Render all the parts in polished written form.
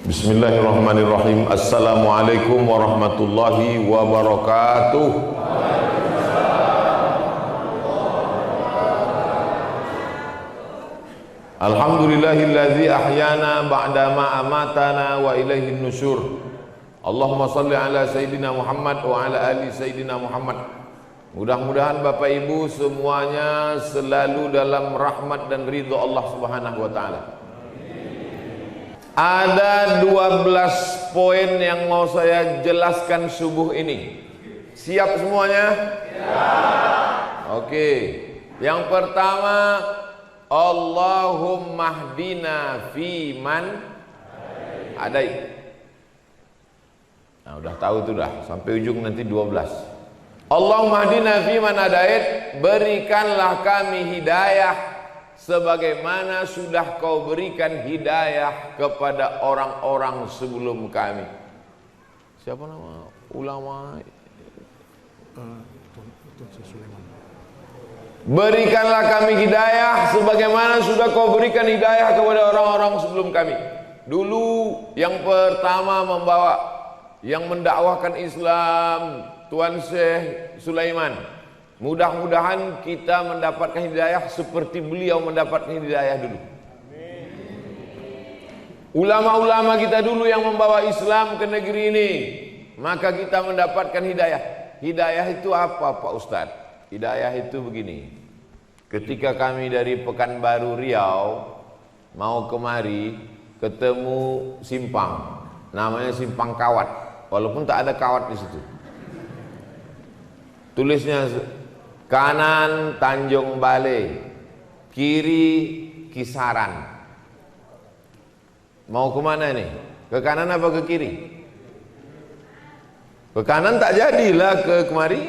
Bismillahirrahmanirrahim. Assalamualaikum warahmatullahi wabarakatuh. Alhamdulillahilladzi ahyana ba'dama amatana wa ilaihin nusyur. Allahumma salli ala Sayyidina Muhammad wa ala ali Sayyidina Muhammad. Mudah-mudahan Bapak Ibu semuanya selalu dalam rahmat dan ridho Allah Subhanahu wa taala. Ada 12 poin yang mau saya jelaskan subuh ini. Siap semuanya? Siap. Oke. Yang pertama, Allahumma hdina fiman hadait. Nah, udah tahu itu dah, sampai ujung nanti 12. Allahumma hdina fiman hadait, berikanlah kami hidayah sebagaimana sudah kau berikan hidayah kepada orang-orang sebelum kami. Siapa nama ulama? Berikanlah kami hidayah sebagaimana sudah kau berikan hidayah kepada orang-orang sebelum kami. Dulu yang pertama yang mendakwahkan Islam Tuan Syekh Sulaiman. Mudah-mudahan kita mendapatkan hidayah seperti beliau mendapatkan hidayah dulu. Ulama-ulama kita dulu yang membawa Islam ke negeri ini, maka kita mendapatkan hidayah. Hidayah itu apa Pak Ustadz? Hidayah itu begini. Ketika kami dari Pekanbaru Riau mau kemari, ketemu simpang, namanya Simpang Kawat, walaupun tak ada kawat di situ. Tulisnya kanan Tanjung Balai, kiri Kisaran. Mau kemana nih? Ke kanan apa ke kiri? Ke kanan tak jadilah ke kemari.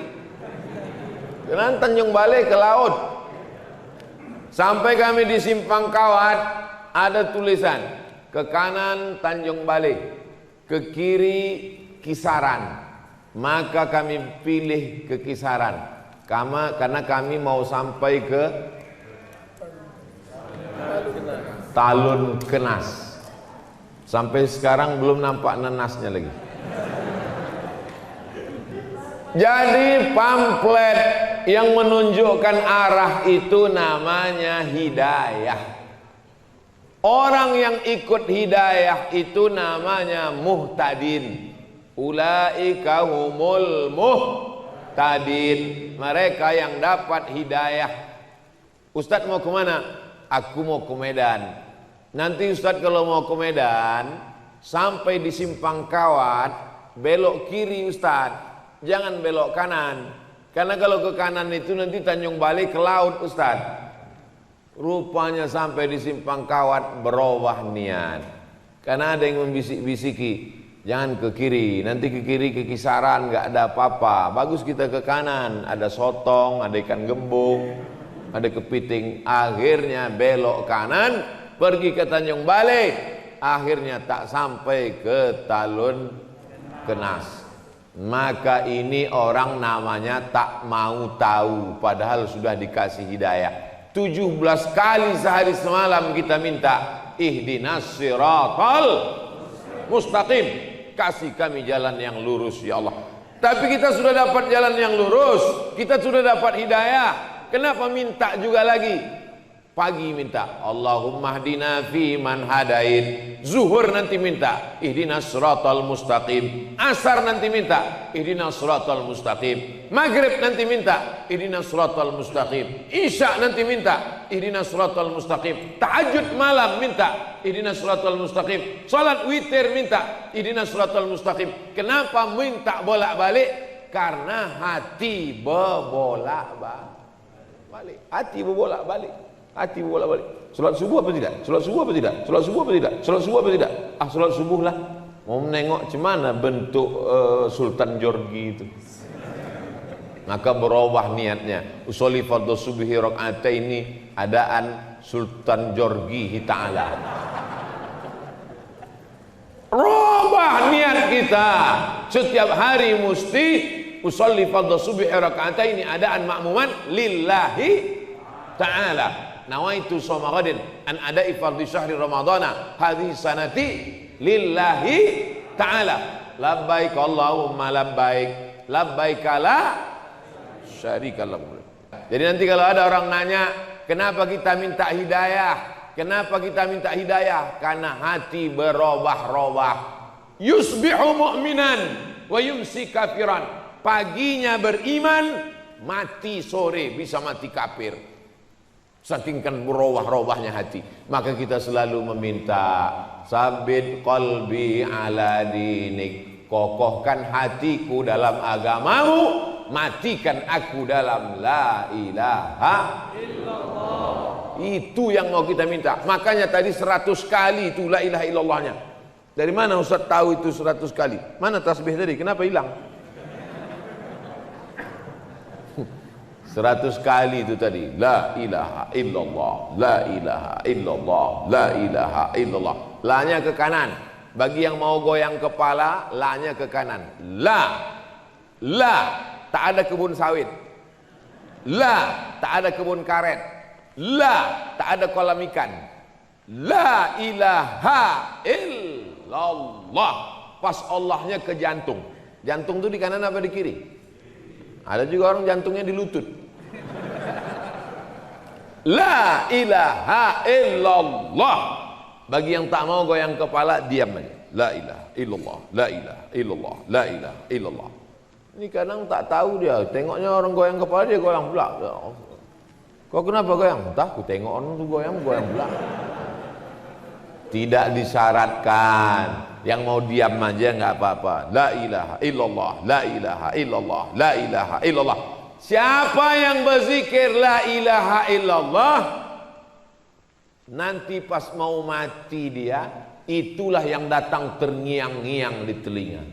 Kanan Tanjung Balai ke laut. Sampai kami di Simpang Kawat, ada tulisan ke kanan Tanjung Balai, ke kiri Kisaran. Maka kami pilih ke Kisaran. Karena kami mau sampai ke Talun Kenas. Sampai sekarang belum nampak nenasnya lagi. Jadi pamflet yang menunjukkan arah itu namanya hidayah. Orang yang ikut hidayah itu namanya muhtadin. Ulaika humul muhtadin, mereka yang dapat hidayah. Ustadz mau kemana? Aku mau ke Medan. Nanti Ustadz kalau mau ke Medan, sampai di Simpang Kawat, belok kiri Ustadz, jangan belok kanan. Karena kalau ke kanan itu nanti Tanjung Balai ke laut Ustadz. Rupanya sampai di Simpang Kawat berubah niat. Karena ada yang membisik-bisiki, jangan ke kiri, nanti ke kiri ke Kisaran nggak ada apa-apa. Bagus kita ke kanan, ada sotong, ada ikan gembung, ada kepiting. Akhirnya belok kanan, pergi ke Tanjung Balai. Akhirnya tak sampai ke Talun Kenas. Maka ini orang namanya tak mau tahu, padahal sudah dikasih hidayah. 17 kali sehari semalam kita minta ihdinas siratal mustaqim, kasih kami jalan yang lurus ya Allah. Tapi kita sudah dapat jalan yang lurus, kita sudah dapat hidayah, kenapa minta juga lagi? Pagi minta Allahumma hdina fi man hadait, zuhur nanti minta ihdinas siratal mustaqim, asar nanti minta ihdinas siratal mustaqim, maghrib nanti minta ihdinas siratal mustaqim, isya nanti minta ihdinas siratal mustaqim, tahajud malam minta ihdinas siratal mustaqim, salat witir minta ihdinas siratal mustaqim. Kenapa minta bolak-balik? Karena hati berbolak-balik. Hati berbolak-balik. Hati bolak-balik. Salat subuh apa tidak? Salat subuh apa tidak? Salat subuh apa tidak? Salat subuh apa tidak? Ah, salat subuh lah. Mau menengok cemana bentuk Sultan Jorgi itu. Maka berubah niatnya. Usolli fardhu subhi rakaataini adaan Sultan Jorgi ta'ala. Rubah niat kita. Setiap hari mesti usolli fardhu subhi rakaataini adaan makmuman lillahi ta'ala. Nawaitu shoma ghadin an ada'i fardhi syahri ramadhana hadhihi sanati lillahi ta'ala. Labbaik Allahumma labbaik, labbaik la syarika lak. Jadi nanti kalau ada orang nanya, kenapa kita minta hidayah? Kenapa kita minta hidayah? Karena hati berubah-ubah. Yusbihu mu'minan wa yumsi kafiran. Paginya beriman, mati sore bisa mati kafir. Saking kan berubah-ubahnya hati. Maka kita selalu meminta, sabit qalbi ala dinik. Kokohkan hatiku dalam agamamu, matikan aku dalam la ilaha illallah. Itu yang mau kita minta. Makanya tadi 100 kali itu la ilaha illallahnya. Dari mana Ustaz tahu itu 100 kali? Mana tasbih tadi? Kenapa hilang? 100 kali itu tadi. La ilaha illallah, la ilaha illallah, la ilaha illallah. La-nya ke kanan. Bagi yang mau goyang kepala, la-nya ke kanan. La, tak ada kebun sawit. La, tak ada kebun karet. La, tak ada kolam ikan. La ilaha illallah. Pas Allahnya ke jantung. Jantung itu di kanan apa di kiri? Ada juga orang jantungnya di lutut. La ilaha illallah. Bagi yang tak mau goyang kepala, diam aja. La ilaha illallah, la ilaha illallah, la ilaha illallah. Ini kadang tak tahu dia, tengoknya orang goyang kepala, dia goyang pula. Kau kenapa goyang? Entah, aku tengok orang tu goyang pula. Tidak disyaratkan. Yang mau diam aja nggak apa-apa. La ilaha illallah, la ilaha illallah, la ilaha illallah. Siapa yang berzikir la ilaha illallah, nanti pas mau mati dia, itulah yang datang terngiang-ngiang di telinga.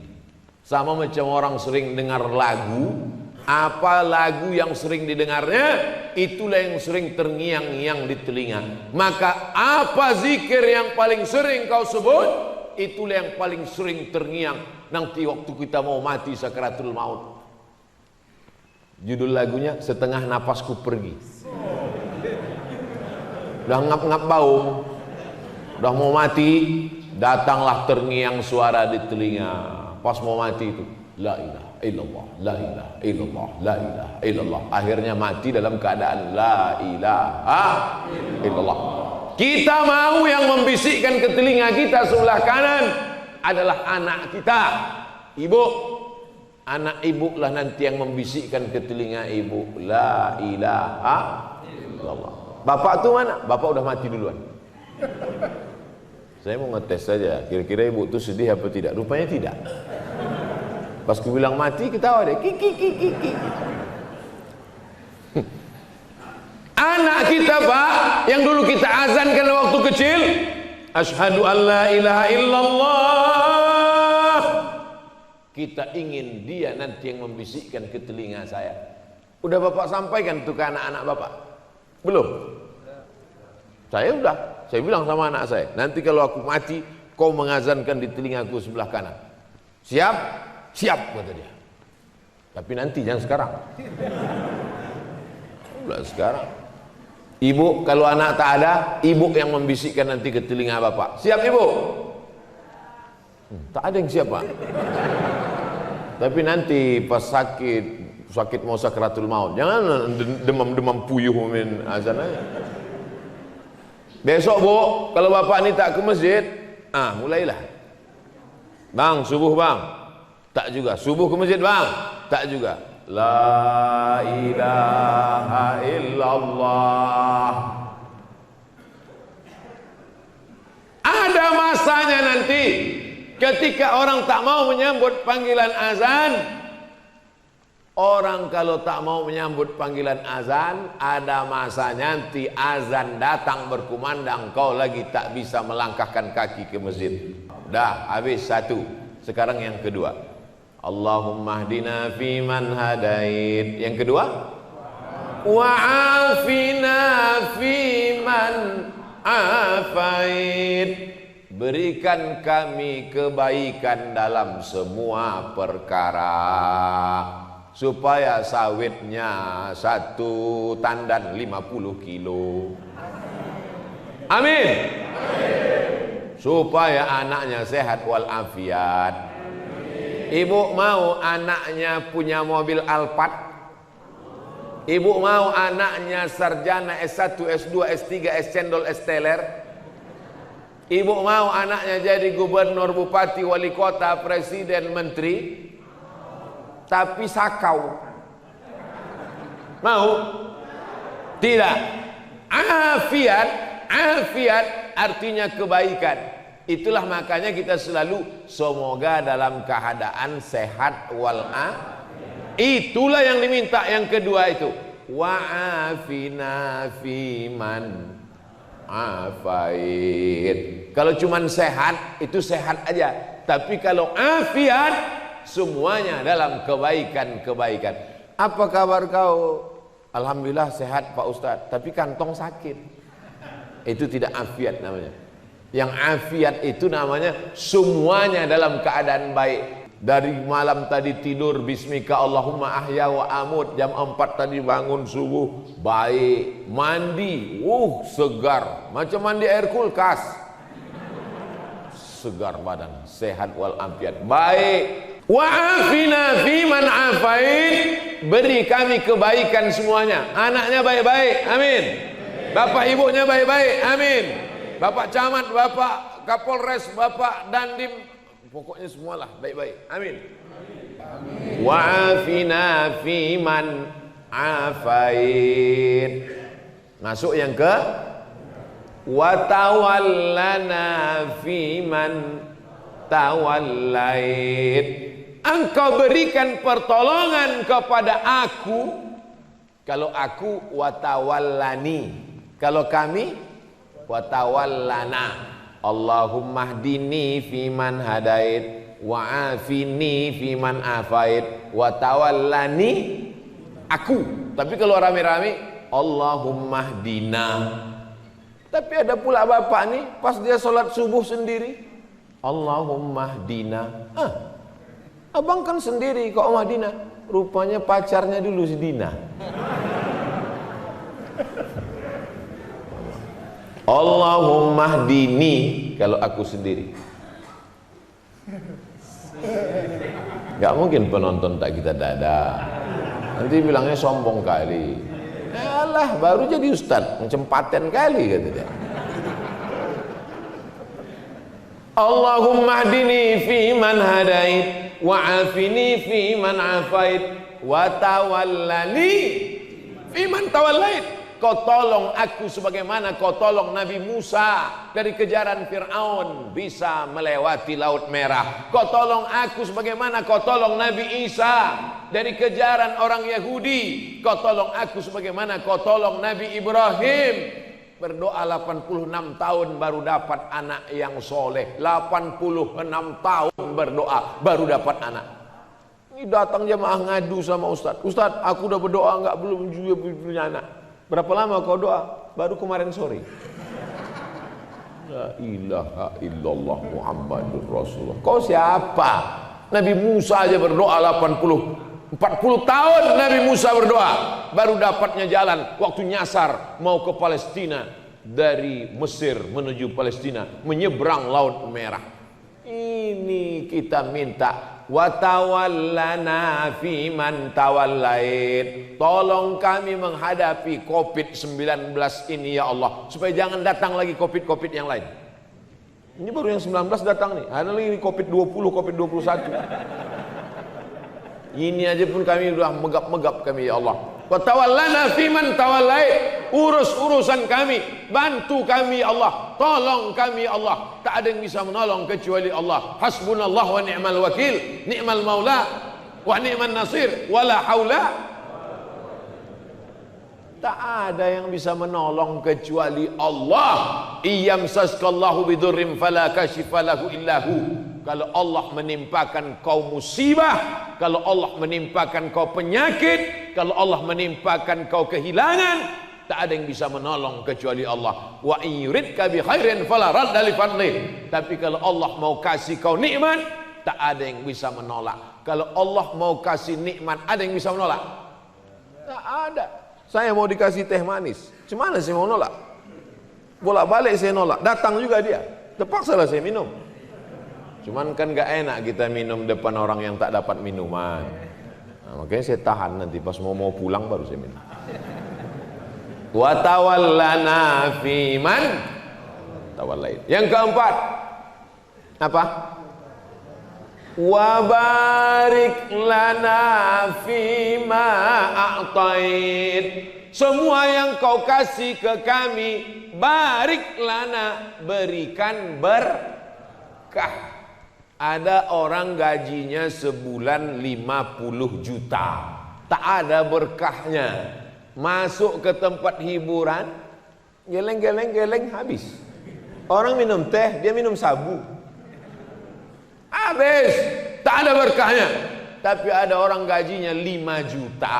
Sama macam orang sering dengar lagu, apa lagu yang sering didengarnya, itulah yang sering terngiang-ngiang di telinga. Maka apa zikir yang paling sering kau sebut, itulah yang paling sering terngiang nanti waktu kita mau mati sakaratul maut. Judul lagunya Setengah Napasku Pergi. Udah ngap-ngap bau, udah mau mati, datanglah terngiang suara di telinga. Pas mau mati itu, la ilaha illallah, la ilaha illallah, la ilaha illallah. Akhirnya mati dalam keadaan la ilaha illallah. Kita mau yang membisikkan ke telinga kita sebelah kanan adalah anak kita, ibu. Anak ibu lah nanti yang membisikkan ke telinga ibu, la ilaha illallah. Bapak tu mana? Bapak udah mati duluan. Saya mau ngetes saja, kira-kira ibu tu sedih apa tidak? Rupanya tidak. Pas ku bilang mati, ketawa dia, kiki. Anak kita Pak, yang dulu kita azankan waktu kecil, asyhadu an la ilaha illallah. Kita ingin dia nanti yang membisikkan ke telinga saya. Udah Bapak sampaikan tuh ke anak-anak Bapak? Belum? Saya udah. Saya bilang sama anak saya, nanti kalau aku mati, kau mengazankan di telingaku sebelah kanan. Siap? Siap, kata dia. Tapi nanti, jangan sekarang. Udah sekarang. Ibu, kalau anak tak ada, ibu yang membisikkan nanti ke telinga Bapak. Siap ibu? Tak ada yang siap Pak. Tapi nanti pas sakit mau sakaratul maut, jangan demam-demam puyuh min azan aja. Besok Bu, kalau Bapak ni tak ke masjid, mulailah. Bang, subuh bang. Tak juga. Subuh ke masjid bang. Tak juga. La ilaha illallah. Ada masanya nanti ketika orang tak mau menyambut panggilan azan. Orang kalau tak mau menyambut panggilan azan, ada masanya nanti azan datang berkumandang, kau lagi tak bisa melangkahkan kaki ke masjid. Dah habis satu. Sekarang yang kedua. Allahumma hdina fiman hadait. Yang kedua, wa'afina fiman afait. Berikan kami kebaikan dalam semua perkara, supaya sawitnya 1 tandan 50 kilo. Amin. supaya anaknya sehat walafiat. Ibu mau anaknya punya mobil Alphard? Ibu mau anaknya sarjana S1, S2, S3, S cendol, S teler? Ibu mau anaknya jadi gubernur, bupati, wali kota, presiden, menteri? Tapi sakau. Mau? Tidak. Afiat, afiat artinya kebaikan. Itulah makanya kita selalu semoga dalam keadaan sehat itulah yang diminta. Yang kedua itu wa'afina fiman afait. Kalau cuman sehat itu sehat aja, tapi kalau afiat semuanya dalam kebaikan-kebaikan. Apa kabar kau? Alhamdulillah sehat Pak Ustadz, tapi kantong sakit. Itu tidak afiat namanya. Yang afiat itu namanya semuanya dalam keadaan baik. Dari malam tadi tidur bismika Allahumma ahya wa amut, jam 4 tadi bangun subuh baik, mandi segar, macam mandi air kulkas, segar badan, sehat wal afiat, baik. Wa afina fiman afait, beri kami kebaikan semuanya. Anaknya baik-baik, amin. Bapak ibunya baik-baik, amin. Bapak camat, bapak kapolres, bapak dandim, pokoknya semualah baik-baik, amin. Wa afina fiman afait. Masuk yang ke wa tawallana fiman tawallait. Engkau berikan pertolongan kepada aku. Kalau aku watawallani, kalau kami watawallana. Allahumma hdini fiman hadait wa afini fiman afait watawallani aku. Tapi kalau rame-rame Allahumma hdina. Tapi ada pula bapak nih pas dia sholat subuh sendiri Allahumma hdina. Abang kan sendiri kok Madinah. Rupanya pacarnya dulu si Dina. Allahumma hdini kalau aku sendiri. Gak mungkin penonton tak kita dada. Nanti bilangnya sombong kali. Alah baru jadi ustad, macam paten kali kata dia. Allahumma hdini fi man hadait wa afini fi man afait wa tawallani fi man tawallait. Kau tolong aku sebagaimana kau tolong Nabi Musa dari kejaran Fir'aun bisa melewati Laut Merah. Kau tolong aku sebagaimana kau tolong Nabi Isa dari kejaran orang Yahudi. Kau tolong aku sebagaimana kau tolong Nabi Ibrahim. Berdoa 86 tahun baru dapat anak yang soleh. 86 tahun berdoa baru dapat anak. Ini datang jemaah ngadu sama Ustadz. Ustadz aku udah berdoa belum juga punya anak. Berapa lama kau doa? Baru kemarin sore. La ilaha illallah Muhammadur Rasulullah. Kau siapa? Nabi Musa aja berdoa 40 tahun Nabi Musa berdoa baru dapatnya jalan waktu nyasar mau ke Palestina dari Mesir menuju Palestina menyeberang Laut Merah. Ini kita minta watawallana fiman tawallait. Tolong kami menghadapi COVID-19 ini ya Allah, supaya jangan datang lagi COVID yang lain. Ini baru yang 19 datang nih, ada lagi COVID-20, COVID-21. Ini aja pun kami sudah megap-megap kami ya Allah. Watawallana fiman tawallait. Urus-urusan kami, bantu kami ya Allah, tolong kami ya Allah. Tak ada yang bisa menolong kecuali Allah. Hasbunallah wa ni'mal wakil, ni'mal maula wa ni'man nasir, wala haula. Tak ada yang bisa menolong kecuali Allah. Iyamsaskallahu bidurrim fala kashifa lahu illahu. Kalau Allah menimpakan kau musibah, kalau Allah menimpakan kau penyakit, kalau Allah menimpakan kau kehilangan, tak ada yang bisa menolong kecuali Allah. Wa in yuridka bi khairin fala radda li fadlih. Tapi kalau Allah mau kasih kau nikmat, tak ada yang bisa menolak. Kalau Allah mau kasih nikmat, ada yang bisa menolak? Tak ada. Saya mau dikasih teh manis, gimana saya mau nolak? Bolak-balik saya nolak, datang juga dia. Terpaksa lah saya minum. Cuman kan gak enak kita minum depan orang yang tak dapat minuman. Nah, makanya saya tahan, nanti pas mau pulang baru saya minum. Wa tawallana fiman tawallain. Yang keempat apa? Wa barik lana fima a'tait. Semua yang kau kasih ke kami, barik lana, berikan berkah. Ada orang gajinya sebulan 50 juta, tak ada berkahnya. Masuk ke tempat hiburan, geleng habis. Orang minum teh, dia minum sabu, habis, tak ada berkahnya. Tapi ada orang gajinya 5 juta,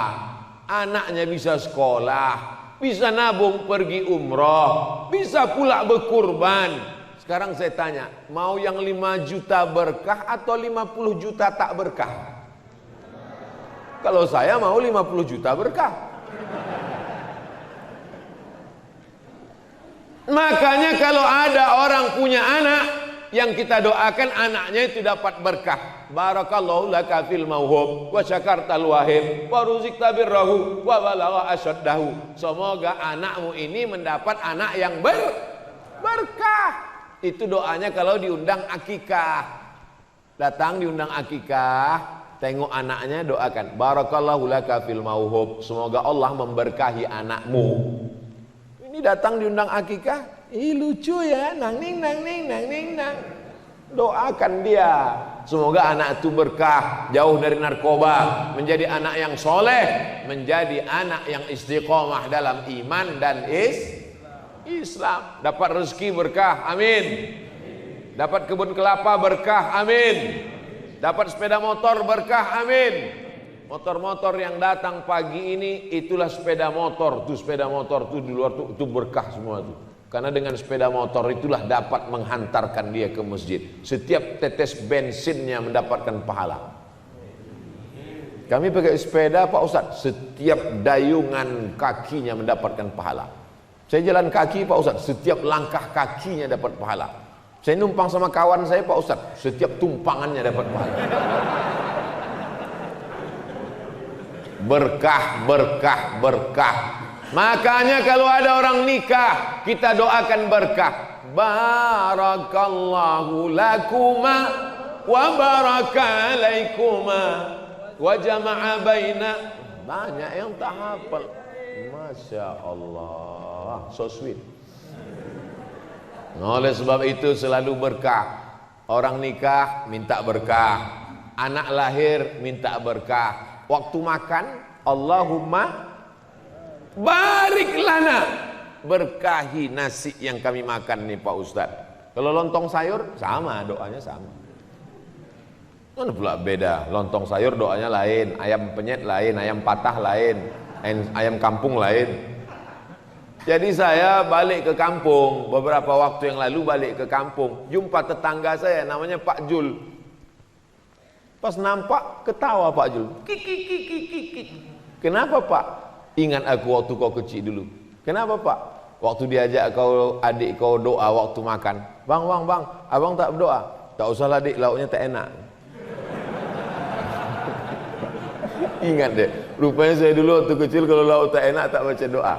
anaknya bisa sekolah, bisa nabung pergi umroh, bisa pula berkurban. Sekarang saya tanya, mau yang 5 juta berkah atau 50 juta tak berkah? Kalau saya mau 50 juta berkah. Makanya kalau ada orang punya anak, yang kita doakan anaknya itu dapat berkah. Barakallahu laka fil mauhub wa syakartal wahib wa ruzikta birrahu wa balagha asyaddahu. Semoga anakmu ini mendapat anak yang berkah. Itu doanya kalau diundang akikah. Datang diundang akikah, tengok anaknya, doakan barakallahu laka fil mauhub, semoga Allah memberkahi anakmu. Ini datang diundang akikah, lucu ya, nang ning. Doakan dia, semoga anak itu berkah, jauh dari narkoba, menjadi anak yang soleh, menjadi anak yang istiqomah dalam iman dan Islam. Dapat rezeki berkah, amin. Dapat kebun kelapa berkah, amin. Dapat sepeda motor berkah, amin. Motor-motor yang datang pagi ini, itulah sepeda motor. Tuh sepeda motor tuh di luar tuh, itu berkah semua tuh. Karena dengan sepeda motor itulah dapat menghantarkan dia ke masjid. Setiap tetes bensinnya mendapatkan pahala. Kami pakai sepeda Pak Ustadz, setiap dayungan kakinya mendapatkan pahala. Saya jalan kaki Pak Ustadz, setiap langkah kakinya dapat pahala. Saya numpang sama kawan saya Pak Ustadz, setiap tumpangannya dapat pahala. Berkah. Makanya kalau ada orang nikah, kita doakan berkah. Barakallahu lakuma wa baraka alaikuma wa jama'a baina. Banyak yang tak hafal. Masya Allah, so sweet. Oleh sebab itu selalu berkah. Orang nikah minta berkah, anak lahir minta berkah. Waktu makan, Allahumma barik lana, berkahi nasi yang kami makan nih Pak Ustadz. Kalau lontong sayur sama, doanya sama. Mana pula beda? Lontong sayur doanya lain, ayam penyet lain, ayam patah lain, ayam kampung lain. Jadi saya balik ke kampung, beberapa waktu yang lalu balik ke kampung, jumpa tetangga saya namanya Pak Jul. Pas nampak ketawa Pak Jul. Kik. Kenapa Pak? Ingat aku waktu kau kecil dulu. Kenapa Pak? Waktu diajak kau adik kau doa waktu makan. Bang, abang tak berdoa. Tak usahlah dik, lauknya tak enak. Ingat deh, rupanya saya dulu waktu kecil kalau lauk tak enak tak baca doa.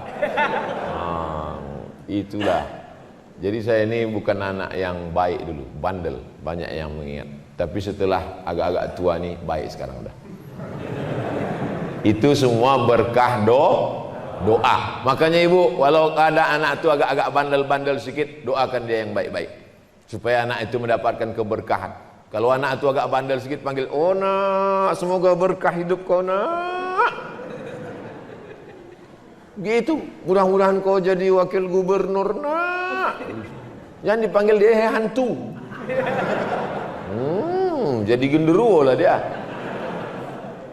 Itulah. Jadi saya ini bukan anak yang baik dulu, bandel, banyak yang mengingat. Tapi setelah agak-agak tua nih, baik sekarang udah. Itu semua berkah doa. Makanya ibu, walau ada anak itu agak-agak bandel-bandel sedikit, doakan dia yang baik-baik, supaya anak itu mendapatkan keberkahan. Kalau anak itu agak bandel sedikit, panggil, oh nak, semoga berkah hidup kau nak. Gitu, mudah-mudahan kau jadi wakil gubernur nak. Jangan dipanggil dia hantu. Jadi genderuwo lah dia.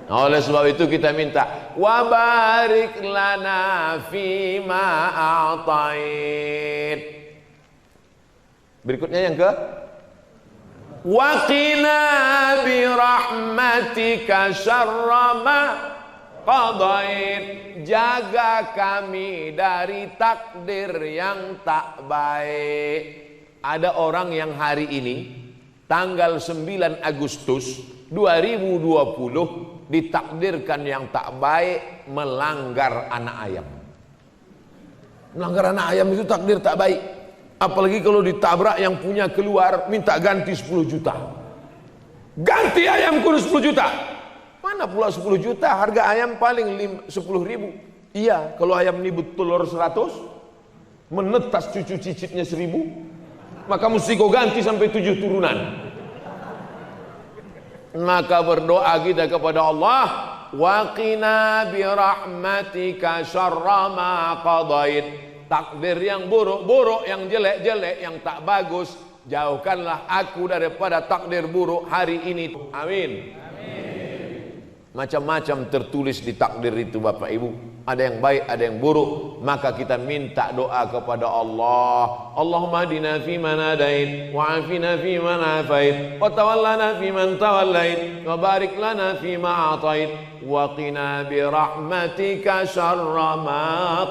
Nah, oleh sebab itu kita minta wa barik lana fima a'tait. Berikutnya yang ke wa qina bi rahmatika syarra ma qadait. Jaga kami dari takdir yang tak baik. ada orang yang hari ini tanggal 9 Agustus 2020 ditakdirkan yang tak baik melanggar anak ayam. Melanggar anak ayam itu takdir tak baik. Apalagi kalau ditabrak yang punya keluar minta ganti 10 juta. Ganti ayamku 10 juta. Mana pula 10 juta? Harga ayam paling 10 ribu. Iya, kalau ayam ini telur 100, menetas cucu cicitnya 1000, maka mesti kau ganti sampai 7 turunan. Maka berdoa kita kepada Allah, wa qina bi rahmatika syarra ma qadait. Takdir yang buruk-buruk, yang jelek-jelek, yang tak bagus, jauhkanlah aku daripada takdir buruk hari ini. Amin. Macam-macam tertulis di takdir itu Bapak Ibu. Ada yang baik, ada yang buruk. Maka kita minta doa kepada Allah. Allahumma hadina fi man hadait, wa afina fi man afait, wa tawallana fi man tawallait, wa barik lana fi ma atait, wa qina bi rahmatika syarra ma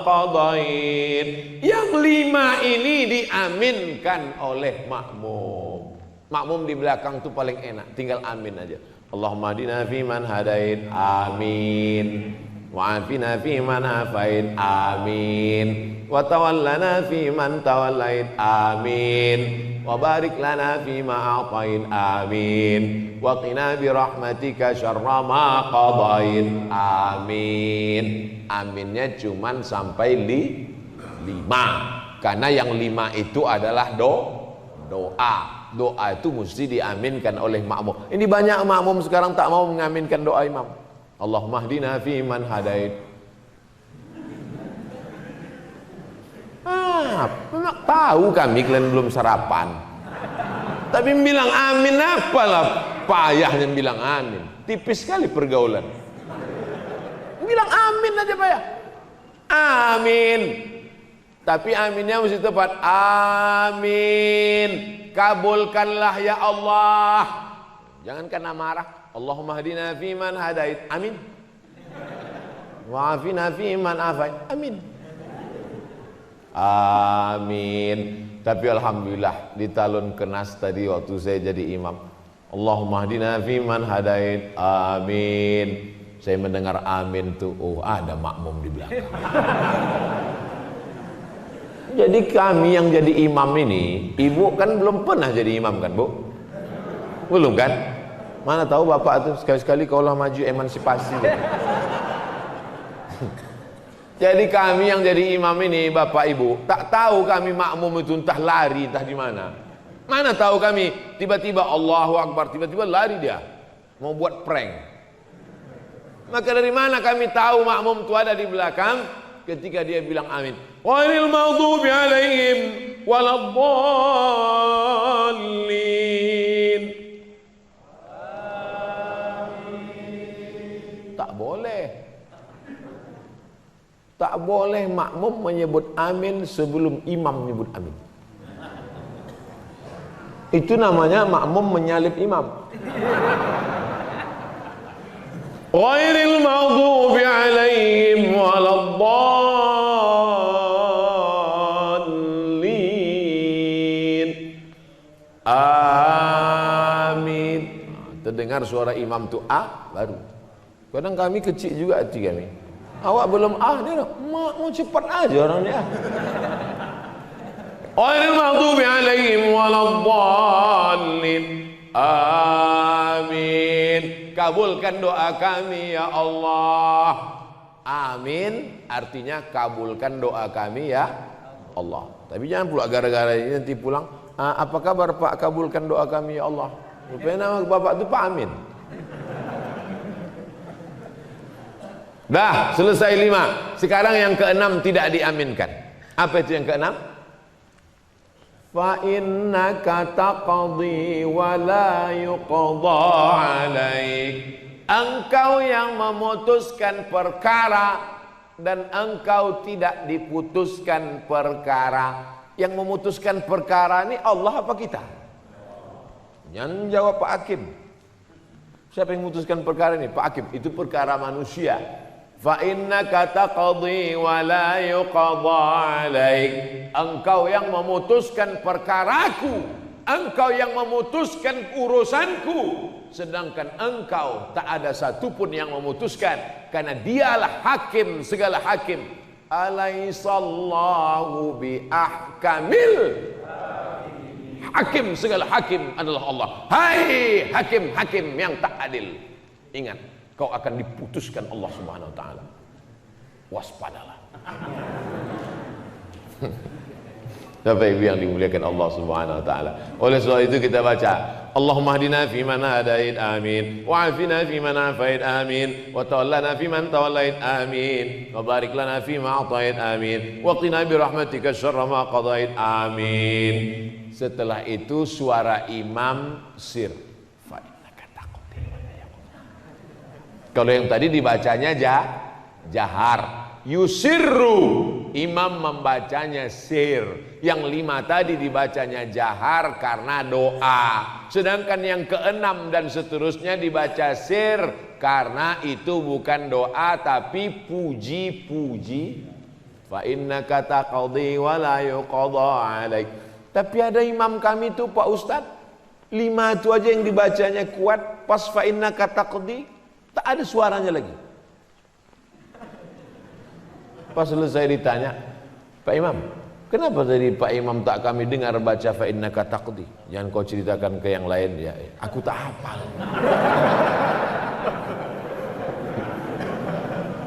qadait. Yang 5 ini diaminkan oleh makmum. Makmum di belakang itu paling enak, tinggal amin aja. Allahumma hadina fi man hadait, amin. Wa'afina fi man afait, amin. Wa tawallana fi man tawallait, amin. Wa barik lana fi ma a'tait, amin. Wa qina bi rahmatika syarra ma qadait, amin. Aminnya cuman sampai 5. Karena yang 5 itu adalah doa. Doa itu mesti diaminkan oleh makmum. Ini banyak makmum sekarang tak mau mengaminkan doa imam. Allahumma hdina fi man hadait. Memang tahu kami kalian belum sarapan. Tapi bilang amin apalah payahnya bilang amin. Tipis sekali pergaulan. Bilang amin aja payah. Amin. Tapi aminnya mesti tepat. Amin. Kabulkanlah ya Allah. Jangan kena marah. Allahumma hadina fi man hadait, amin. Wa afina fi man afait, amin. Amin. Tapi alhamdulillah di talun kenas tadi waktu saya jadi imam, Allahumma hadina fi man hadait, amin. Saya mendengar amin tuh, oh ada makmum di belakang. Jadi kami yang jadi imam ini, ibu kan belum pernah jadi imam kan Bu? Belum kan? Mana tahu bapak tuh sekali-sekali kaulah maju emansipasi. Jadi kami yang jadi imam ini bapak ibu tak tahu kami makmum itu entah lari entah di mana. Mana tahu kami tiba-tiba Allahu Akbar tiba-tiba lari dia mau buat prank. Maka dari mana kami tahu makmum itu ada di belakang ketika dia bilang amin. Ghairil maghdubi alaihim waladdallin. Tak boleh makmum menyebut amin sebelum imam menyebut amin. Itu namanya makmum menyalip imam. Ghairil maghdubi alaihim waladdallin. Amin. Terdengar suara imam tu baru. Kadang kami kecil juga hati kami. Awak belum dia mau cepat aja orang dia. Ghairil maghdubi alaihim waladdallin. Amin. Kabulkan doa kami ya Allah. Amin artinya kabulkan doa kami ya Allah. Tapi jangan pula gara-gara ini nanti pulang, apa kabar Pak, kabulkan doa kami ya Allah. Rupanya nama bapak itu Pak Amin. Dah selesai 5. Sekarang yang ke-6 tidak diaminkan. Apa itu yang ke-6? Fa innaka taqdi wa la yuqda alaik. Engkau yang memutuskan perkara dan engkau tidak diputuskan perkara. Yang memutuskan perkara ini Allah apa kita? Yang jawab Pak Hakim. Siapa yang memutuskan perkara ini? Pak Hakim. Itu perkara manusia. Fa innaka taqdi wa la yuqadha alaik. Engkau yang memutuskan perkaraku, engkau yang memutuskan urusanku, sedangkan engkau tak ada satupun yang memutuskan, karena dialah hakim segala hakim. Alaihissallahu bi ahkamil hakim, segala hakim adalah Allah. Hai hakim-hakim yang tak adil, ingat, kau akan diputuskan Allah Subhanahu wa taala. Waspadalah. Bapak Ibu yang dimuliakan Allah Subhanahu wa taala. Oleh sebab itu kita baca, Allahumma hdina fi man hadait, amin. Wa afina fi man afait, amin. Wa tawallana fi man tawallait, amin. Wa barik lana fi ma atait, amin. Wa qina bi rahmatika syarra ma qadait, amin. Setelah itu suara imam sir. Kalau yang tadi dibacanya jahar, yusirru, imam membacanya sir. Yang 5 tadi dibacanya jahar karena doa. Sedangkan yang ke-6 dan seterusnya dibaca sir karena itu bukan doa tapi puji-puji. Fa innaka taqdi wa la yuqadha alaik. Tapi ada imam kami itu Pak Ustadz, 5 itu aja yang dibacanya kuat, pas fa innaka taqdi tak ada suaranya lagi. Pas selesai ditanya, Pak Imam, kenapa tadi Pak Imam tak kami dengar baca fa innaka taqdi? Jangan kau ceritakan ke yang lain ya. Aku tak hafal.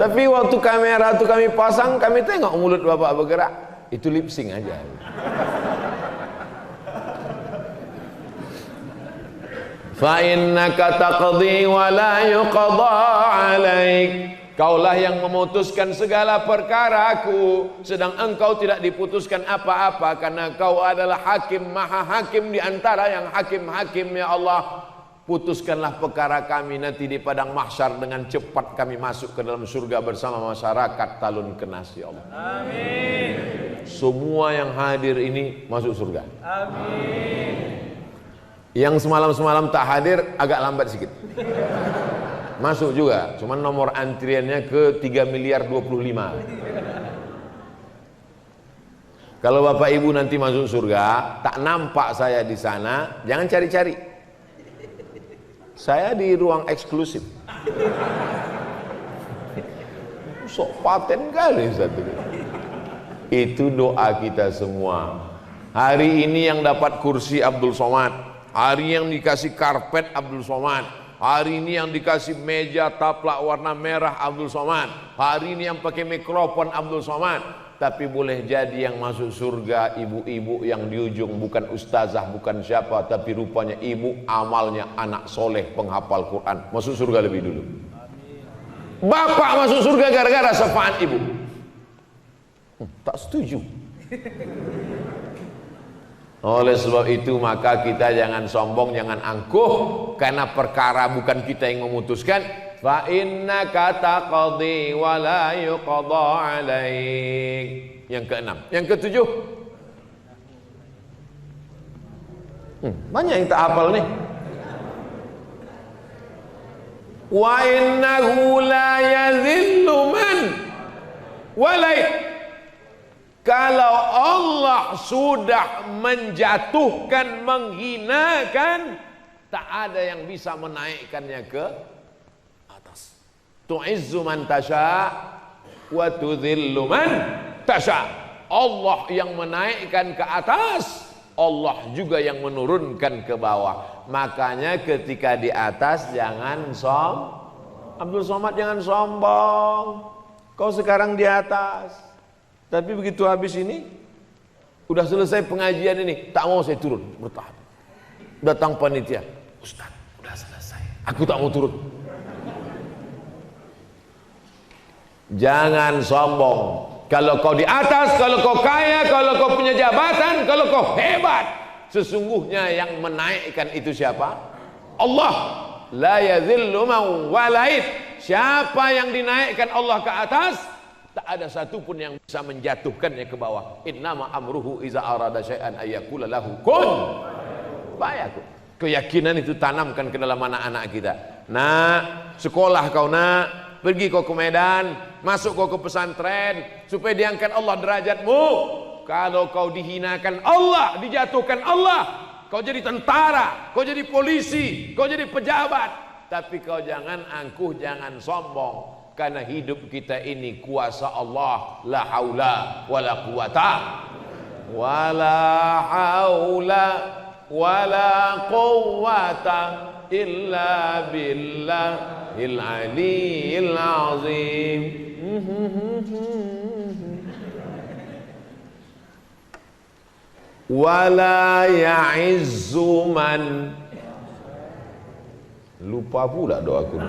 Tapi waktu kamera itu kami pasang, kami tengok mulut Bapak bergerak. Itu lip sync aja. Fa innaka taqdi wa la yuqadha alaik. Kaulah yang memutuskan segala perkaraku, sedang engkau tidak diputuskan apa-apa, karena kau adalah hakim, maha hakim di antara yang hakim-hakim. Ya Allah, putuskanlah perkara kami nanti di padang mahsyar, dengan cepat kami masuk ke dalam surga bersama masyarakat Talun Kenas. Ya Allah, amin. Semua yang hadir ini masuk surga, amin. Yang semalam-semalam tak hadir agak lambat sedikit, masuk juga, cuman nomor antriannya ke 3 miliar 25. Kalau Bapak Ibu nanti masuk surga tak nampak saya di sana, jangan cari-cari, saya di ruang eksklusif. Sok paten kali satu. Itu doa kita semua. Hari ini yang dapat kursi Abdul Somad, hari yang dikasih karpet Abdul Somad, hari ini yang dikasih meja taplak warna merah Abdul Somad, hari ini yang pakai mikrofon Abdul Somad. Tapi boleh jadi yang masuk surga ibu-ibu yang di ujung bukan ustazah, bukan siapa, tapi rupanya ibu amalnya anak soleh penghafal Quran, masuk surga lebih dulu. Bapak masuk surga gara-gara syafaat ibu. Tak setuju. Oleh sebab itu maka kita jangan sombong, jangan angkuh, karena perkara bukan kita yang memutuskan. Fa innaka taqdi wa la yuqadha alaik. Yang ke-6, yang ke-7. Banyak yang tak hafal nih. Wa innahu la yazillu man walai. Kalau Allah sudah menjatuhkan, menghinakan, tak ada yang bisa menaikkannya ke atas. Tu'izzu man tasha wa tudhillu man tasha. Allah yang menaikkan ke atas, Allah juga yang menurunkan ke bawah. Makanya ketika di atas jangan Abdul Somad jangan sombong. Kau sekarang di atas, tapi begitu habis ini, udah selesai pengajian ini, tak mau saya turun, bertahan. Datang panitia, Ustaz, udah selesai, aku tak mau turun. Jangan sombong. Kalau kau di atas, kalau kau kaya, kalau kau punya jabatan, kalau kau hebat, sesungguhnya yang menaikkan itu siapa? Allah. La yadhillu man walait. Siapa yang dinaikkan Allah ke atas, tak ada satupun yang bisa menjatuhkannya ke bawah. Innama amruhu iza arada syai'an ayyakula lahu kun fayakun. Keyakinan itu tanamkan ke dalam anak-anak kita. Nak, sekolah kau nak, pergi kau ke Medan, masuk kau ke pesantren supaya diangkat Allah derajatmu. Kalau kau dihinakan Allah, dijatuhkan Allah, kau jadi tentara, kau jadi polisi, kau jadi pejabat, tapi kau jangan angkuh, jangan sombong. Karena hidup kita ini kuasa Allah. La haula wala quwata wala haula wala quwata illa billahil aliyyil azim. Wala ya'izzu man, lupa pula doaku.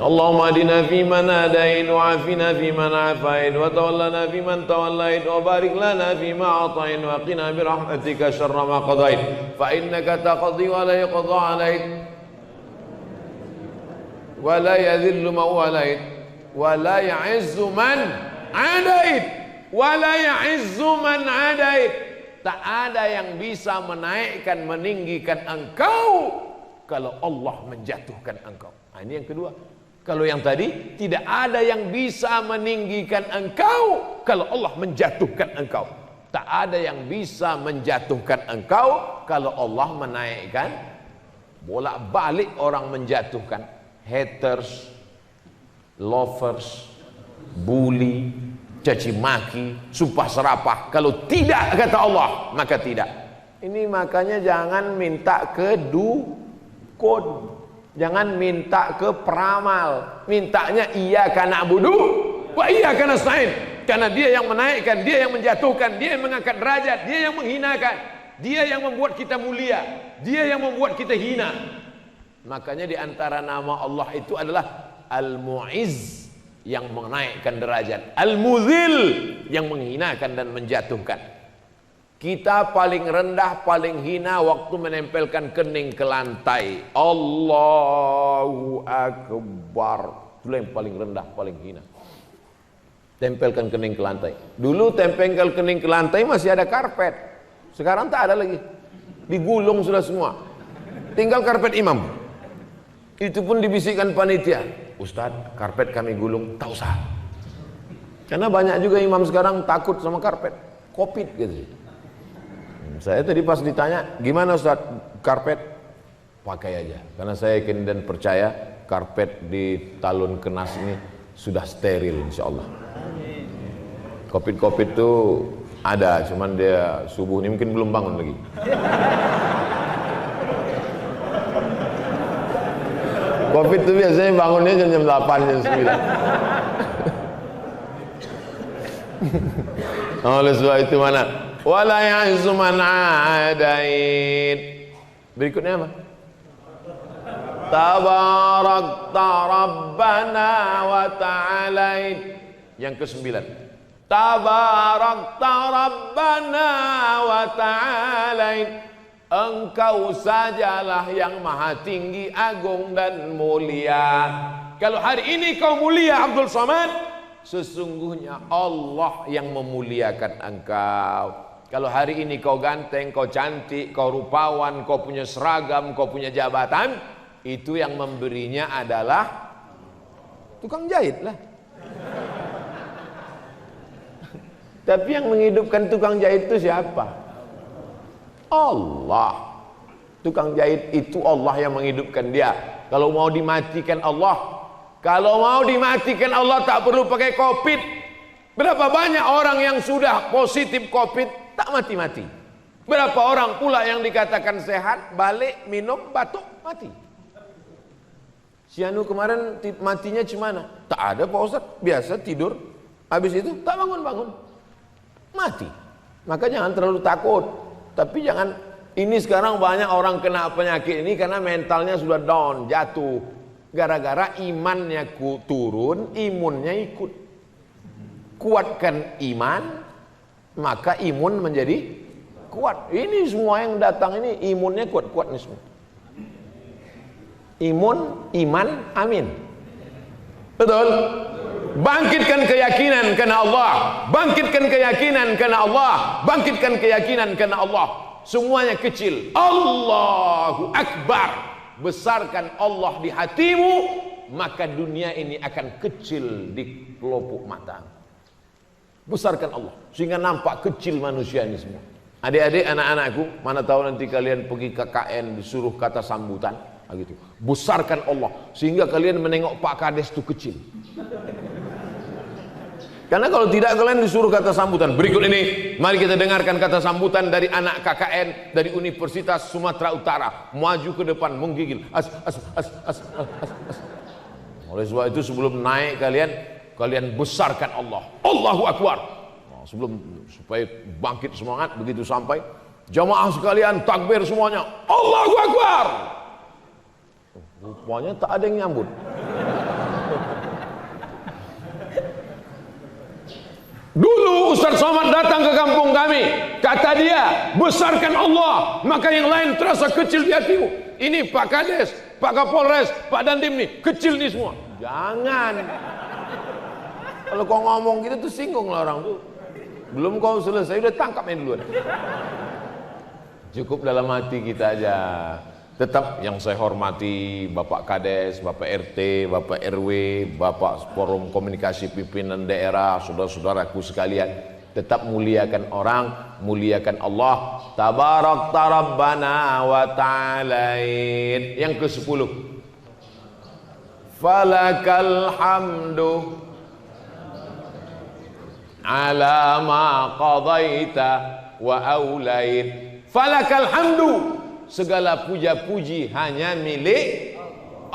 Allahumma adina fi man hadain wa afina fi man afain wa tawallana fi man tawallait wa barik lana fi ma atain wa qina bi rahmatika syarra ma qadait fa innaka taqdi wa la yuqda alaik wa la yadhillu man walait wa la ya'izzu man adait wa la ya'izzu man adait. Tak ada yang bisa menaikkan, meninggikan engkau kalau Allah menjatuhkan engkau. Nah, ini yang kedua. Kalau yang tadi, tidak ada yang bisa meninggikan engkau kalau Allah menjatuhkan engkau. Tak ada yang bisa menjatuhkan engkau kalau Allah menaikkan. Bolak-balik orang menjatuhkan. Haters, lovers, bully, caci maki, sumpah serapah. Kalau tidak kata Allah, maka tidak. Ini makanya jangan minta ke dukun, jangan minta ke peramal. Mintanya iyyaka na'budu wa iyyaka nasta'in. Karena dia yang menaikkan, dia yang menjatuhkan, dia yang mengangkat derajat, dia yang menghinakan, dia yang membuat kita mulia, dia yang membuat kita hina. Makanya di antara nama Allah itu adalah Al-Mu'izz, yang menaikkan derajat, Al-Muzil, yang menghinakan dan menjatuhkan. Kita paling rendah, paling hina waktu menempelkan kening ke lantai. Allahu Akbar. Itulah yang paling rendah, paling hina. Tempelkan kening ke lantai. Dulu tempel kening ke lantai masih ada karpet. Sekarang tak ada lagi. Digulung sudah semua. Tinggal karpet imam. Itu pun dibisikkan panitia. Ustadz, karpet kami gulung, tak usah. Karena banyak juga imam sekarang takut sama karpet, Covid gitu. Saya tadi pas ditanya, gimana Ustadz karpet? Pakai aja. Karena saya yakin dan percaya karpet di Talun Kenas ini sudah steril insya Allah. Covid itu ada, cuman dia subuh ini mungkin belum bangun lagi. Covid itu biasanya bangunnya jam 8, jam 9. Oleh sebab itu mana? Wala ya'izzu man adait. Berikutnya apa? Tabarakta Rabbana wa ta'alait. Yang ke-9. Tabarakta Rabbana wa ta'alait. Engkau sajalah yang maha tinggi, agung dan mulia. Kalau hari ini kau mulia Abdul Somad, sesungguhnya Allah yang memuliakan engkau. Kalau hari ini kau ganteng, kau cantik, kau rupawan, kau punya seragam, kau punya jabatan, itu yang memberinya adalah tukang jahit lah. Tapi yang menghidupkan tukang jahit itu siapa? Allah. Tukang jahit itu Allah yang menghidupkan dia. Kalau mau dimatikan Allah, kalau mau dimatikan Allah tak perlu pakai Covid. Berapa banyak orang yang sudah positif Covid tak mati-mati. Berapa orang pula yang dikatakan sehat, balik minum batuk mati. Si Anu kemarin matinya gimana? Tak ada Pak Ustaz, biasa tidur, habis itu tak bangun-bangun, mati. Maka jangan terlalu takut. Tapi jangan, ini sekarang banyak orang kena penyakit ini karena mentalnya sudah down, jatuh. Gara-gara imannya turun, imunnya ikut. Kuatkan iman, maka imun menjadi kuat. Ini semua yang datang ini imunnya kuat-kuat nih semua. Imun, iman, amin. Betul? Bangkitkan keyakinan karena Allah, bangkitkan keyakinan karena Allah, bangkitkan keyakinan karena Allah. Semuanya kecil. Allahu Akbar. Besarkan Allah di hatimu, maka dunia ini akan kecil di pelupuk mata. Besarkan Allah sehingga nampak kecil manusia ini semua. Adik-adik, anak-anakku, mana tahu nanti kalian pergi KKN disuruh kata sambutan, gitu. Besarkan Allah sehingga kalian menengok Pak Kades itu kecil. Karena kalau tidak kalian disuruh kata sambutan. Berikut ini mari kita dengarkan kata sambutan dari anak KKN dari Universitas Sumatera Utara. Maju ke depan menggigil. Oleh sebab itu sebelum naik kalian besarkan Allah. Allahu Akbar. Nah, supaya bangkit semangat, begitu sampai jamaah sekalian takbir semuanya. Allahu Akbar. Rupanya tak ada yang nyambut. Dulu Ustaz Somad datang ke kampung kami, kata dia, besarkan Allah, maka yang lain terasa kecil di hatimu. Ini Pak Kades, Pak Kapolres, Pak Dandim nih, kecil nih semua. Jangan. Kalau kau ngomong gitu tuh singgung lah orang tuh. Belum kau selesai udah tangkap main duluan. Cukup dalam hati kita aja. Tetap yang saya hormati Bapak Kades, Bapak RT, Bapak RW, Bapak Forum Komunikasi Pimpinan Daerah, saudara-saudaraku sekalian, tetap muliakan orang, muliakan Allah. Tabarak Rabbana wa ta'alain. Yang ke-10. Falakal hamdu ala ma qadaita wa aulain. Falakal hamdu, segala puja-puji hanya milik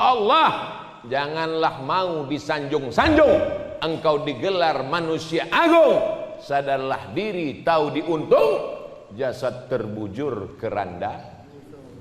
Allah. Janganlah mau disanjung-sanjung. Engkau digelar manusia agung. Sadarlah diri, tahu diuntung. Jasad terbujur keranda.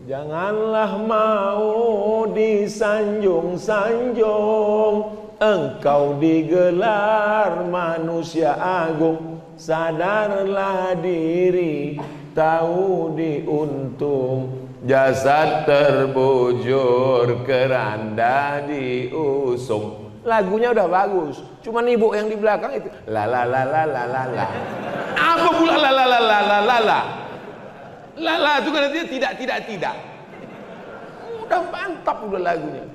Janganlah mau disanjung-sanjung. Engkau digelar manusia agung. Sadarlah diri, tahu diuntung. Jasad terbujur keranda diusung. Lagunya udah bagus, cuman ibu yang di belakang itu la la la la la la la. Apa pula la la la la la la la? La la itu kan artinya tidak. Udah mantap udah lagunya.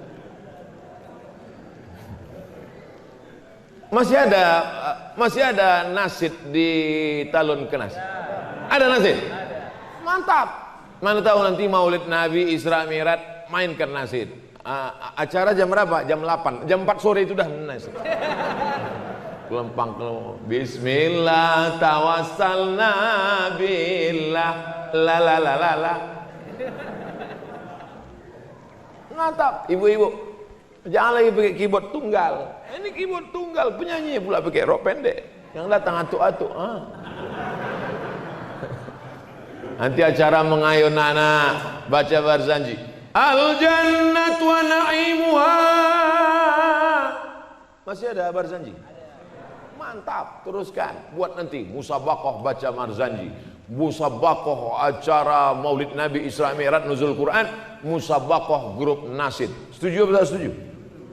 Masih ada nasid di Talun Kenas. Ada nasid? Mantap. Mana tahu nanti Maulid Nabi Isra Mi'raj mainkan nasid. Acara jam berapa? Jam 8. Jam 4 sore itu dah nasid. Kelempang. Bismillah tawassalna billah la la la la la. Mantap, ibu-ibu. Jangan lagi pakai keyboard tunggal. Ini keyboard tunggal, penyanyi pula pakai rok pendek. Yang datang atuk-atuk. Nanti acara mengayun anak baca Barzanji. Al jannat wa na'imuha. Masih ada Barzanji? Mantap, teruskan. Buat nanti musabaqah baca Barzanji, musabaqah acara Maulid Nabi Isra Mi'raj Nuzul Quran, musabaqah grup nasid. Setuju atau tak setuju?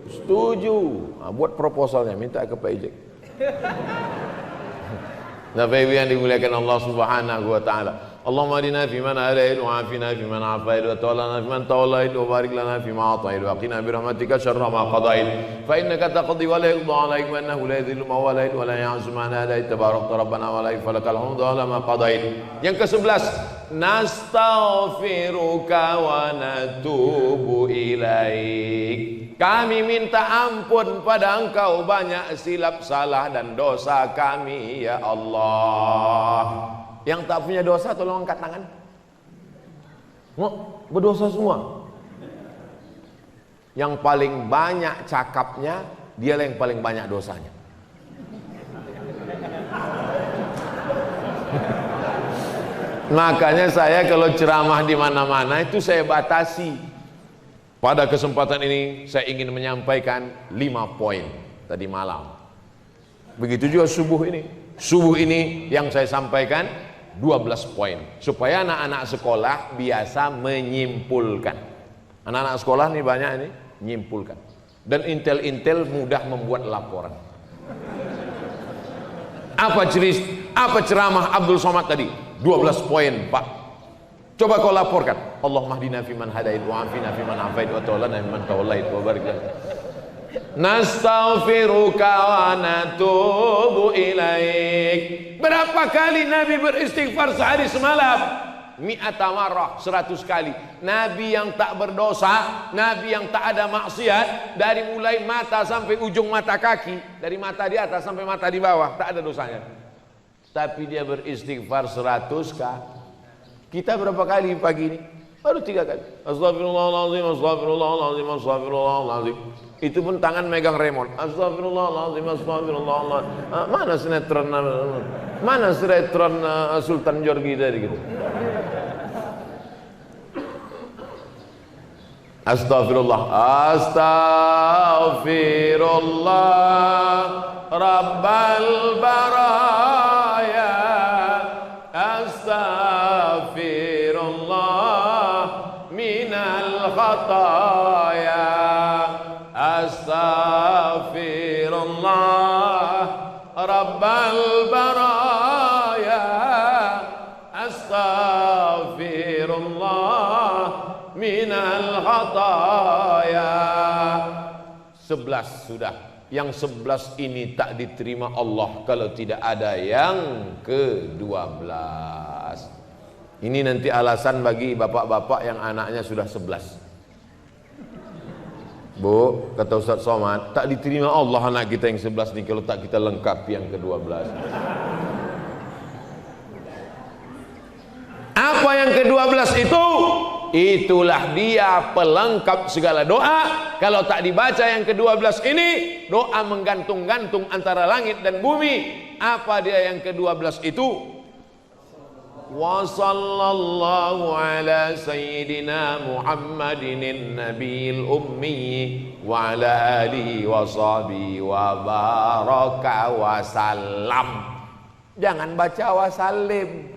Setuju. Nah, buat proposalnya minta ke Pak Ijek. Nah, Bapak Ibu yang dimuliakan Allah Subhanahu wa taala. Allahumma hadina fi man hadait wa afina fi man afait wa tawallana fi man tawallait wa barik lana fi ma atait wa qina bi rahmatika syarra ma qadait fa innaka taqdi wa la yuqda alaik wa innahu la yadhillu ma walait wa la ya'zu ma hadait tabarakta rabbana wa la falakal hamdu ala ma qadait. Yang ke-11, nastaghfiruka wa natubu ilaik. Kami minta ampun pada Engkau banyak silap salah dan dosa kami ya Allah. Yang tak punya dosa tolong angkat tangan. Berdosa semua. Yang paling banyak cakapnya, dialah yang paling banyak dosanya. Makanya saya kalau ceramah di mana-mana itu saya batasi. Pada kesempatan ini saya ingin menyampaikan 5 poin tadi malam. Begitu juga subuh ini. Subuh ini yang saya sampaikan 12 poin supaya anak-anak sekolah biasa menyimpulkan. Anak-anak sekolah nih banyak ini menyimpulkan. Dan intel-intel mudah membuat laporan. Apa ceramah Abdul Somad tadi? 12 poin, Pak. Coba kau laporkan. Allahumma hdina fiman hadait wa afina fiman afait wa tawallana fiman tawallait wa barik lana. nastaghfiruka wa natubu ilaik. Berapa kali Nabi beristighfar sehari semalam? Mi'ata marrah, 100 kali. Nabi yang tak berdosa, Nabi yang tak ada maksiat, dari mulai mata sampai ujung mata kaki, dari mata di atas sampai mata di bawah, tak ada dosanya. Tapi dia beristighfar 100 kali. Kita berapa kali pagi ini? Baru 3 kali. Astagfirullahaladzim, astagfirullahaladzim, astagfirullahaladzim. Itu pun tangan megang remote. Astagfirullahaladzim, astagfirullahaladzim. Mana sinetron, mana sinetron Sultan Jorgi tadi gitu. Astaghfirullah, astaghfirullah Rabbal baraya, astaghfirullah minal khataya, astaghfirullah Rabbal baraya, astaghfirullah minal khataya. 11 sudah. Yang 11 ini tak diterima Allah kalau tidak ada yang ke-12. Ini nanti alasan bagi bapak-bapak yang anaknya sudah 11. Bu, kata Ustaz Somad, tak diterima Allah anak kita yang 11 ini kalau tak kita lengkapi yang ke-12. Apa yang ke-12 itu? Itulah dia pelengkap segala doa. Kalau tak dibaca yang ke-12 ini, doa menggantung-gantung antara langit dan bumi. Apa dia yang ke-12 itu? Wa sallallahu ala sayyidina Muhammadin nabiyil ummi wa ala alihi wa sahbihi wa baraka wa salam. Jangan baca wasallim.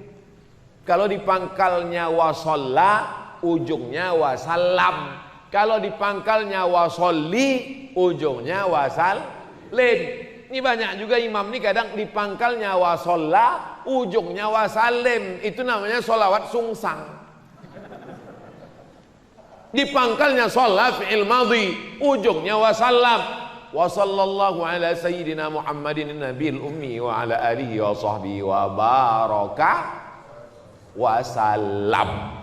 Kalau di pangkalnya wasalla, ujungnya wasalam. Kalau di pangkalnya wasolli, ujungnya wasallim. Ini banyak juga imam nih kadang di pangkalnya wasolla, ujungnya wasallim. Itu namanya sholawat sungsang. Di pangkalnya sholla fi'il madhi, ujungnya wasallam. Wa sallallahu ala sayyidina Muhammadin nabiyil ummi wa ala alihi wa sahbihi wa baraka wasalam.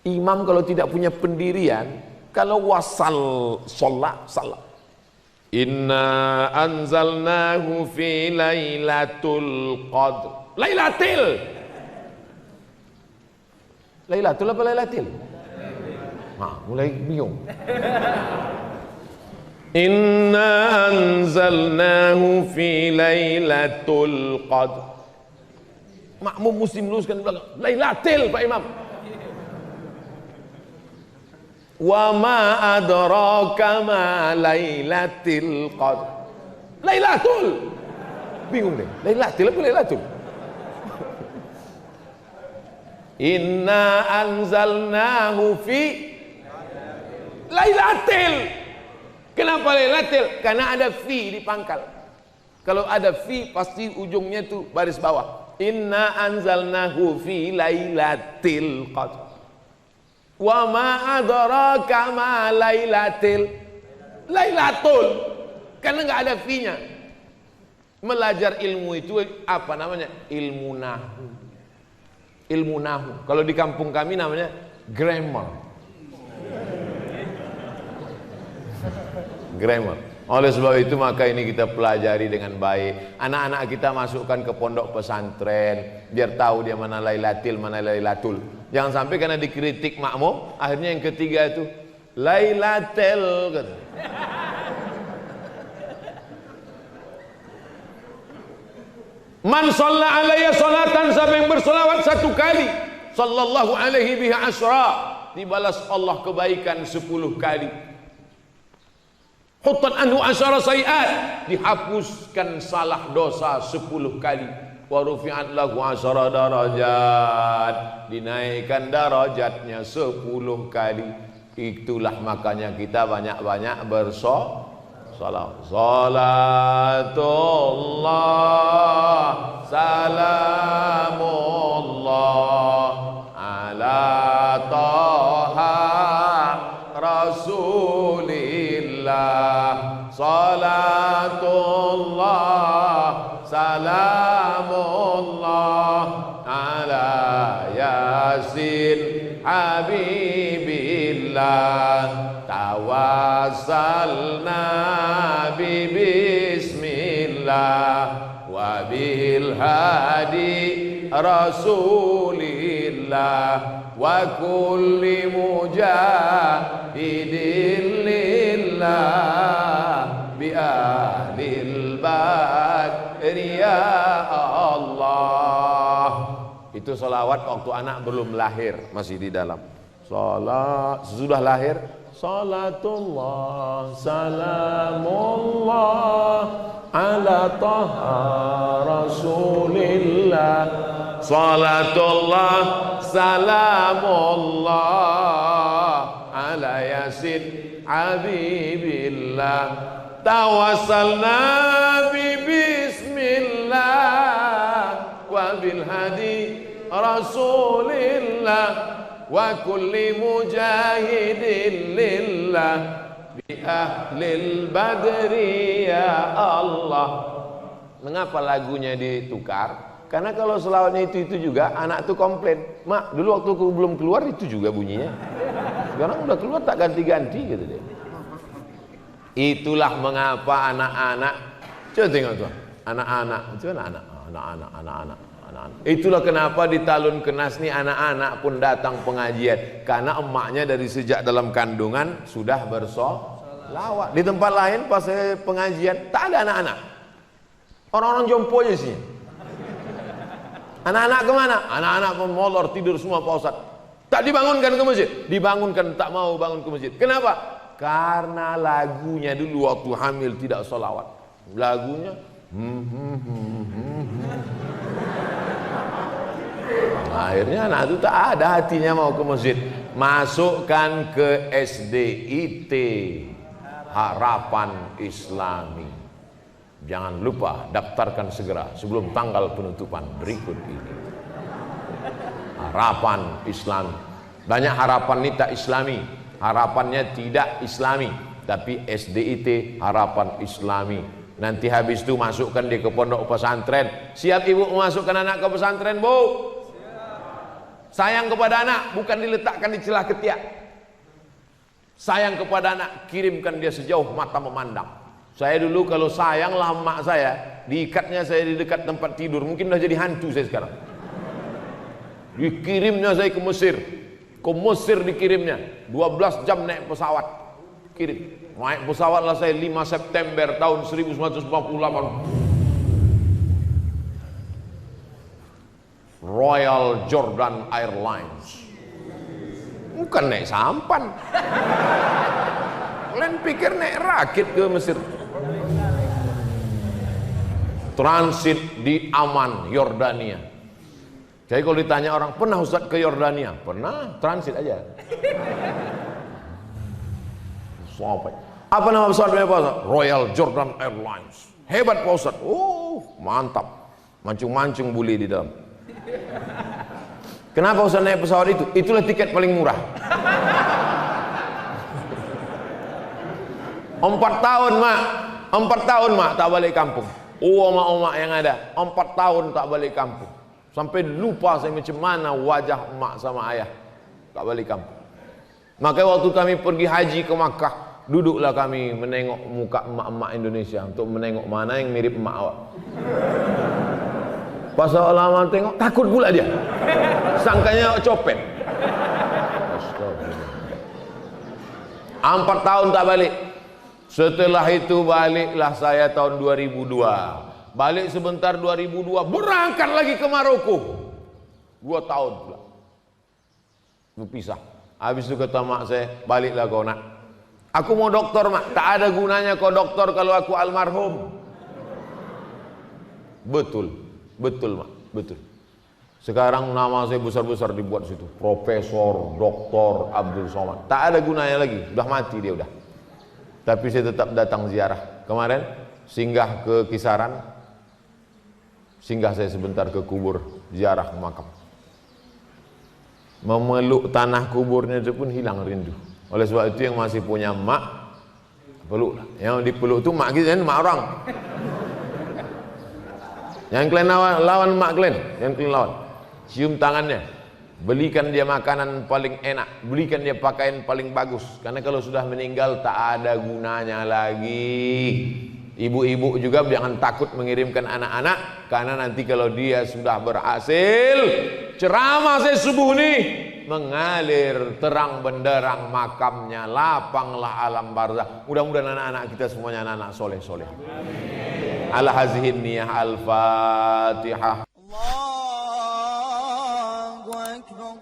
Imam kalau tidak punya pendirian, kalau wasal sholat salah. Inna anzalnahu fi lailatul qadr. Lailatul apa lailatul? Mulai bingung. Inna anzalnahu fi lailatul qadr. Makmum muslim luruskan belakang. Lailatul Pak Imam. Wa ma adraka ma lailatul qadr. Lailatul. Bingung deh. Lailatul apa lailatul? Inna anzalnahu fi lailatul. Kenapa lailatul? Karena ada fi di pangkal. Kalau ada fi pasti ujungnya tuh baris bawah. Inna anzalnahu fi lailatul qadr. Wa ma adraka ma lailatul karena nggak ada fi-nya. Belajar ilmu itu apa namanya? Ilmu nahu. Kalau di kampung kami namanya grammar. Oleh sebab itu maka ini kita pelajari dengan baik. Anak-anak kita masukkan ke pondok pesantren biar tahu dia mana lailatul, mana lailatul. Jangan sampai karena dikritik makmum, akhirnya yang ketiga itu lailatul. Man shalla alayya salatan, siapa yang bersolawat 1 kali, sallallahu alaihi biha asyra, dibalas Allah kebaikan 10 kali. Hutat anhu asyara sayiat, dihapuskan salah dosa 10 kali. Wa rufi'at lahu asyara darajat, dinaikkan darajatnya 10 kali. Itulah makanya kita banyak-banyak bersolawat. Salatullah salamullah ala taha rasulillah tawassalna bi bismillah wa bil hadi rasulillah wa kulli mujahidin lillah bi ahlil badri ya Allah. Itu sholawat waktu anak belum lahir, masih di dalam. Sholat sesudah lahir, salatullah salamullah ala taha rasulillah. Salatullah salamullah ala yasin habibillah. Tawassalna bi bismillah wa bil hadi rasulillah wa kulli mujahidin lillah bi ahlil badri ya Allah. Mengapa lagunya ditukar? Karena kalau selawatnya itu juga, anak tuh komplain, mak dulu waktu aku belum keluar itu juga bunyinya, sekarang udah keluar tak ganti-ganti gitu deh. Itulah mengapa anak-anak, coba tengok tuh, anak-anak itu anak-anak. Itulah kenapa di Talun Kenas nih anak-anak pun datang pengajian, karena emaknya dari sejak dalam kandungan sudah bersolawat. Di tempat lain pas pengajian tak ada anak-anak, orang-orang jompo aja sih. Anak-anak kemana? Anak-anak molor tidur semua Pak Ustadz. Tak dibangunkan ke masjid, dibangunkan tak mau bangun ke masjid. Kenapa? Karena lagunya dulu waktu hamil tidak solawat. Lagunya akhirnya anak itu tak ada hatinya mau ke masjid. Masukkan ke SDIT, Harapan Islami. Jangan lupa daftarkan segera sebelum tanggal penutupan berikut ini. Harapan Islami. Banyak harapan ini tak islami, harapannya tidak islami, tapi SDIT Harapan Islami. Nanti habis itu masukkan dia ke pondok pesantren. Siap ibu memasukkan anak ke pesantren, Bu? Sayang kepada anak bukan diletakkan di celah ketiak. Sayang kepada anak, kirimkan dia sejauh mata memandang. Saya dulu kalau sayanglah emak saya, diikatnya saya di dekat tempat tidur, mungkin udah jadi hantu saya sekarang. Dikirimnya saya ke Mesir dikirimnya, 12 jam naik pesawat, kirim. Naik pesawat lah saya 5 September tahun 1948. Royal Jordan Airlines. Bukan naik sampan. Kalian pikir naik rakit ke Mesir. Transit di Amman, Yordania. Jadi kalau ditanya orang, pernah Ustaz ke Yordania? Pernah, transit aja. Sampai. Apa nama pesawatnya Pak Ustaz? Royal Jordan Airlines. Hebat Pak Ustaz. Oh, mantap. Mancung-mancung buli di dalam. Kenapa Ustaz naik pesawat itu? Itulah tiket paling murah. 4 tahun mak tak balik kampung. Omak-omak yang ada 4 tahun tak balik kampung, sampai lupa saya macam mana wajah emak sama ayah. Tak balik kampung. Makanya waktu kami pergi haji ke Makkah, duduklah kami menengok muka emak-emak Indonesia untuk menengok mana yang mirip emak awak. Pas lama tengok, takut pula dia, sangkanya copet. 4 tahun tak balik. Setelah itu baliklah saya tahun 2002. Balik sebentar 2002, berangkat lagi ke Maroko. 2 tahun pula. Berpisah. Habis itu kata mak saya, baliklah kau nak. Aku mau doktor mak. Tak ada gunanya kau doktor kalau aku almarhum. Betul mak, betul. Sekarang nama saya besar-besar dibuat situ. Profesor, Doktor Abdul Somad. Tak ada gunanya lagi, sudah mati dia udah. Tapi saya tetap datang ziarah. Kemarin singgah ke Kisaran, singgah saya sebentar ke kubur, ziarah makam. Memeluk tanah kuburnya itu pun hilang rindu. Oleh sebab itu yang masih punya mak, peluklah. Yang dipeluk itu mak kita, mak orang. Yang kalian lawan mak kalian, yang kalian lawan, cium tangannya. belikan dia makanan paling enak, belikan dia pakaian paling bagus. Karena kalau sudah meninggal tak ada gunanya lagi. Ibu-ibu juga jangan takut mengirimkan anak-anak, karena nanti kalau dia sudah berhasil ceramah saya subuh nih, mengalir terang benderang makamnya, lapanglah alam barzakh. Mudah-mudahan anak-anak kita semuanya anak-anak soleh-soleh. Ala hazihin niyah, al-Fatihah. Allahu Akbar.